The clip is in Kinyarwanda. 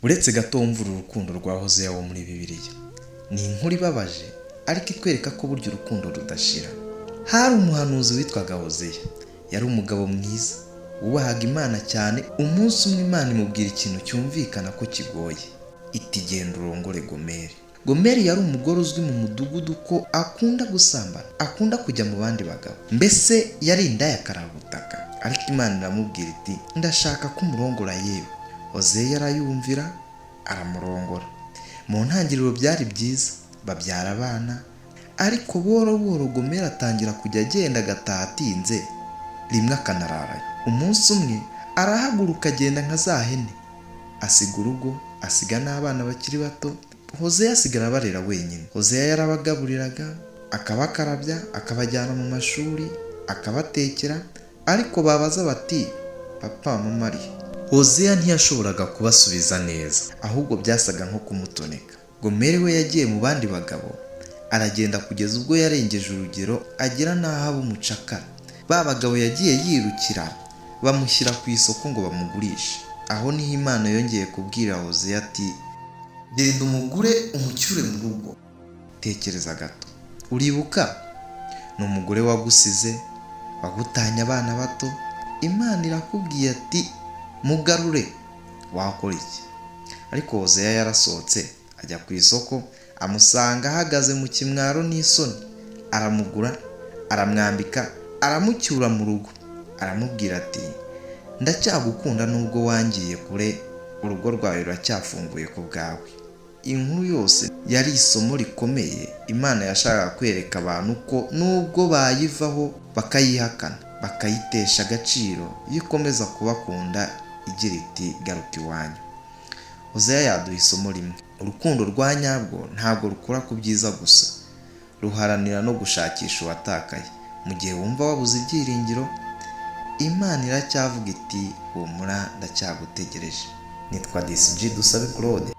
uretse gato wumva urukundo rwa Hozeya wo muri Bibiliya. Ni inkuru ibabaje ariko itwereka ko burya urukundo rudashira. Hari umuhanuzi witwaga Hozeya. Yari umugabo mwiza, wubahaga Imana cyane. Umunsi umwe Imana imubwira ikintu cyumvikana ko kigoye. Iti genda urongore Gomeri. Gomeri yari umugore uzwi mu mudugudu ko akunda gusambana, akunda kujya mu bandi bagabo. Mbese yari indaya karabutaka. Ariko Imana iramubwira iti ndashaka ko umurongora yewe. Hozeya arayumvira, aramurongora. Mu ntangiriro byari byiza, babyara abana. Ariko boro boro Gomeri atangira kujya agenda agataha atinze, rimwe akanararayo. Umunsi umwe arahaguruka agenda nka za hene, asiga urugo, asiga n'abana bakiri bato. Hozeya asigara abarera wenyine. Hozeya yarabagaburiraga, akabakarabya, akabajyana mu mashuri, akabatekera. Ariko babaza bati papa mama ari. Hozeya ntiyashoboraga kubasubiza neza, ahubwo byasaga nko kumutoneka. Gomeri we yagiye mu bandi bagabo, aragenda kugeza ubwo yarengeje urugero, agera n'aho aba umucakara. Ba bagabo yagiye yirukira, bamushyira ku isoko ngo bamugurishe. Aho niho Imana yongeye kubwira Hozeya ati genda umugure umucyure mu rugo. Tekereza gato, uribuka ni umugore wagusize, wagutanye abana bato. Imana irakubwiye ati mugarure, wakora iki? Ariko Hozeya yarasohotse ajya ku isoko, amusanga ahagaze mu kimwaro n'isoni. Aramugura, aramwambika, aramucyura mu rugo. Aramubwira ati ndacyagukunda nubwo wangiye kure, urugo rwawe ruracyafunguye ku bwawe. Inkuru yose yari isomo rikomeye Imana yashakaga kwereka abantu ko nubwo bayivaho bakayihakana, bakayitesha agaciro, iyo ikomeza kubakunda igira iti garuka iwanyu. Hozeya yaduha isomo rimwe: urukundo rwa nyabwo ntabwo rukura ku byiza gusa, ruharanira no gushakisha uwatakaye. Mu gihe wumva wabuze ibyiringiro, Imana iracyavuga iti humura ndacyagutegereje. Nitwa DCG Dusabe Claude.